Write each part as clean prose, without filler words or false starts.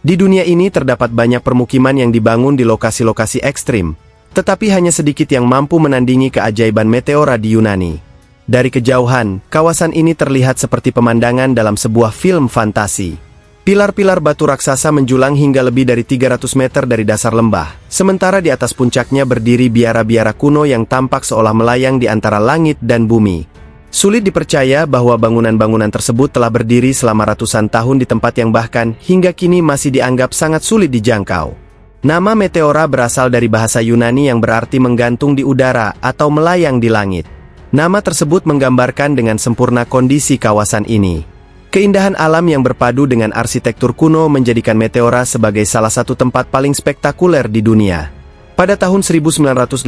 Di dunia ini terdapat banyak permukiman yang dibangun di lokasi-lokasi ekstrim, tetapi hanya sedikit yang mampu menandingi keajaiban meteora di Yunani. Dari kejauhan, kawasan ini terlihat seperti pemandangan dalam sebuah film fantasi. Pilar-pilar batu raksasa menjulang hingga lebih dari 300 meter dari dasar lembah, sementara di atas puncaknya berdiri biara-biara kuno yang tampak seolah melayang di antara langit dan bumi. Sulit dipercaya bahwa bangunan-bangunan tersebut telah berdiri selama ratusan tahun di tempat yang bahkan hingga kini masih dianggap sangat sulit dijangkau. Nama meteora berasal dari bahasa Yunani yang berarti menggantung di udara atau melayang di langit. Nama tersebut menggambarkan dengan sempurna kondisi kawasan ini. Keindahan alam yang berpadu dengan arsitektur kuno menjadikan meteora sebagai salah satu tempat paling spektakuler di dunia. Pada tahun 1988,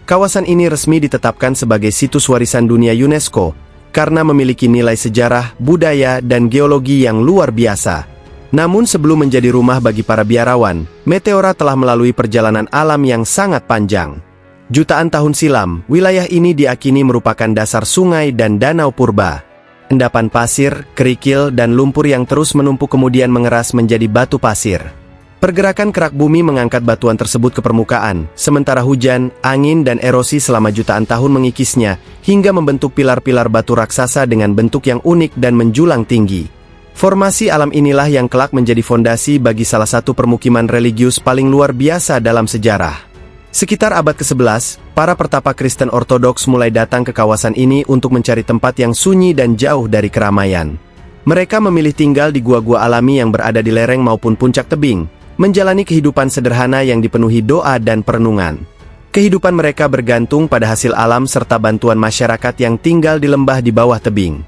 kawasan ini resmi ditetapkan sebagai situs warisan dunia UNESCO, karena memiliki nilai sejarah, budaya, dan geologi yang luar biasa. Namun sebelum menjadi rumah bagi para biarawan, meteora telah melalui perjalanan alam yang sangat panjang. Jutaan tahun silam, wilayah ini diakini merupakan dasar sungai dan danau purba. Endapan pasir, kerikil, dan lumpur yang terus menumpuk kemudian mengeras menjadi batu pasir. Pergerakan kerak bumi mengangkat batuan tersebut ke permukaan, sementara hujan, angin, dan erosi selama jutaan tahun mengikisnya, hingga membentuk pilar-pilar batu raksasa dengan bentuk yang unik dan menjulang tinggi. Formasi alam inilah yang kelak menjadi fondasi bagi salah satu permukiman religius paling luar biasa dalam sejarah. Sekitar abad ke-11, para pertapa Kristen Ortodoks mulai datang ke kawasan ini untuk mencari tempat yang sunyi dan jauh dari keramaian. Mereka memilih tinggal di gua-gua alami yang berada di lereng maupun puncak tebing, menjalani kehidupan sederhana yang dipenuhi doa dan perenungan. Kehidupan mereka bergantung pada hasil alam serta bantuan masyarakat yang tinggal di lembah di bawah tebing.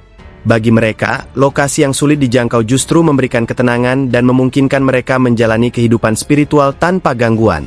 Bagi mereka, lokasi yang sulit dijangkau justru memberikan ketenangan dan memungkinkan mereka menjalani kehidupan spiritual tanpa gangguan.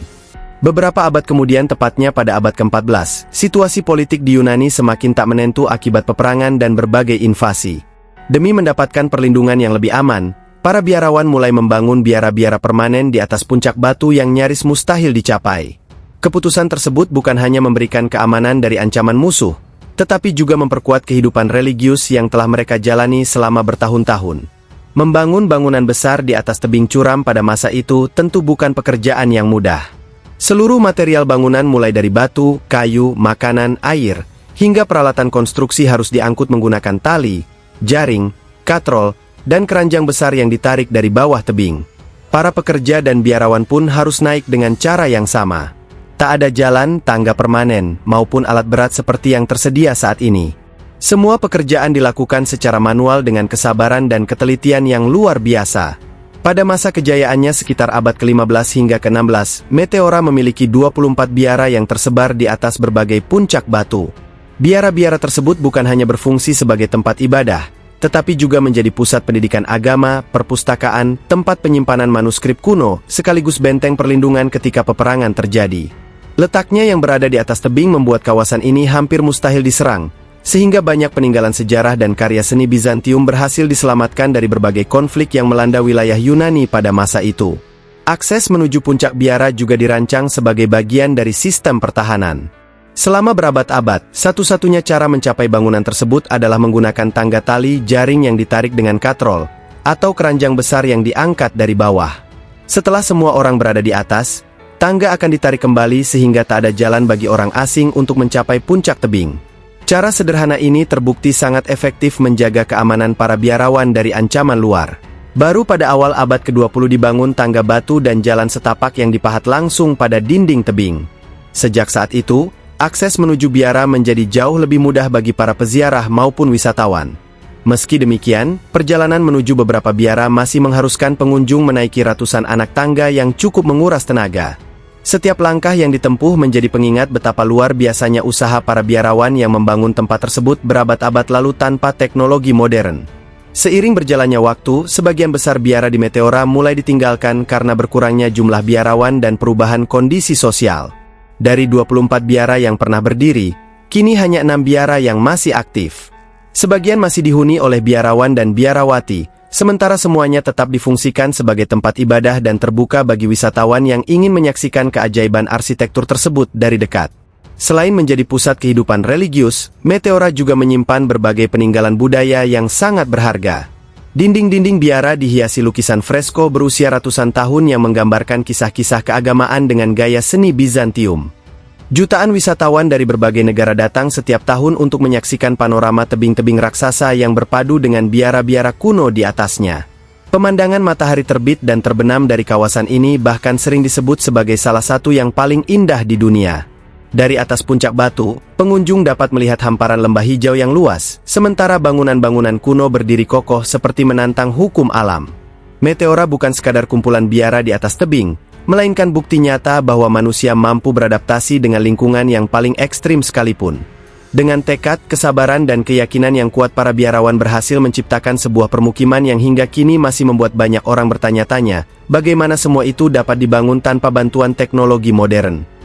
Beberapa abad kemudian, tepatnya pada abad ke-14, situasi politik di Yunani semakin tak menentu akibat peperangan dan berbagai invasi. Demi mendapatkan perlindungan yang lebih aman, para biarawan mulai membangun biara-biara permanen di atas puncak batu yang nyaris mustahil dicapai. Keputusan tersebut bukan hanya memberikan keamanan dari ancaman musuh, tetapi juga memperkuat kehidupan religius yang telah mereka jalani selama bertahun-tahun. Membangun bangunan besar di atas tebing curam pada masa itu tentu bukan pekerjaan yang mudah. Seluruh material bangunan mulai dari batu, kayu, makanan, air, hingga peralatan konstruksi harus diangkut menggunakan tali, jaring, katrol, dan keranjang besar yang ditarik dari bawah tebing. Para pekerja dan biarawan pun harus naik dengan cara yang sama. Tak ada jalan, tangga permanen, maupun alat berat seperti yang tersedia saat ini. Semua pekerjaan dilakukan secara manual dengan kesabaran dan ketelitian yang luar biasa. Pada masa kejayaannya sekitar abad ke-15 hingga ke-16, meteora memiliki 24 biara yang tersebar di atas berbagai puncak batu. Biara-biara tersebut bukan hanya berfungsi sebagai tempat ibadah, tetapi juga menjadi pusat pendidikan agama, perpustakaan, tempat penyimpanan manuskrip kuno, sekaligus benteng perlindungan ketika peperangan terjadi. Letaknya yang berada di atas tebing membuat kawasan ini hampir mustahil diserang, sehingga banyak peninggalan sejarah dan karya seni Bizantium berhasil diselamatkan dari berbagai konflik yang melanda wilayah Yunani pada masa itu. Akses menuju puncak biara juga dirancang sebagai bagian dari sistem pertahanan. Selama berabad-abad, satu-satunya cara mencapai bangunan tersebut adalah menggunakan tangga tali jaring yang ditarik dengan katrol, atau keranjang besar yang diangkat dari bawah. Setelah semua orang berada di atas, tangga akan ditarik kembali sehingga tak ada jalan bagi orang asing untuk mencapai puncak tebing. Cara sederhana ini terbukti sangat efektif menjaga keamanan para biarawan dari ancaman luar. Baru pada awal abad ke-20 dibangun tangga batu dan jalan setapak yang dipahat langsung pada dinding tebing. Sejak saat itu, akses menuju biara menjadi jauh lebih mudah bagi para peziarah maupun wisatawan. Meski demikian, perjalanan menuju beberapa biara masih mengharuskan pengunjung menaiki ratusan anak tangga yang cukup menguras tenaga. Setiap langkah yang ditempuh menjadi pengingat betapa luar biasanya usaha para biarawan yang membangun tempat tersebut berabad-abad lalu tanpa teknologi modern. Seiring berjalannya waktu, sebagian besar biara di meteora mulai ditinggalkan karena berkurangnya jumlah biarawan dan perubahan kondisi sosial. Dari 24 biara yang pernah berdiri, kini hanya 6 biara yang masih aktif. Sebagian masih dihuni oleh biarawan dan biarawati, sementara semuanya tetap difungsikan sebagai tempat ibadah dan terbuka bagi wisatawan yang ingin menyaksikan keajaiban arsitektur tersebut dari dekat. Selain menjadi pusat kehidupan religius, meteora juga menyimpan berbagai peninggalan budaya yang sangat berharga. Dinding-dinding biara dihiasi lukisan fresko berusia ratusan tahun yang menggambarkan kisah-kisah keagamaan dengan gaya seni Bizantium. Jutaan wisatawan dari berbagai negara datang setiap tahun untuk menyaksikan panorama tebing-tebing raksasa yang berpadu dengan biara-biara kuno di atasnya. Pemandangan matahari terbit dan terbenam dari kawasan ini bahkan sering disebut sebagai salah satu yang paling indah di dunia. Dari atas puncak batu, pengunjung dapat melihat hamparan lembah hijau yang luas, sementara bangunan-bangunan kuno berdiri kokoh seperti menantang hukum alam. Meteora bukan sekadar kumpulan biara di atas tebing, melainkan bukti nyata bahwa manusia mampu beradaptasi dengan lingkungan yang paling ekstrim sekalipun. Dengan tekad, kesabaran dan keyakinan yang kuat, para biarawan berhasil menciptakan sebuah permukiman yang hingga kini masih membuat banyak orang bertanya-tanya, bagaimana semua itu dapat dibangun tanpa bantuan teknologi modern.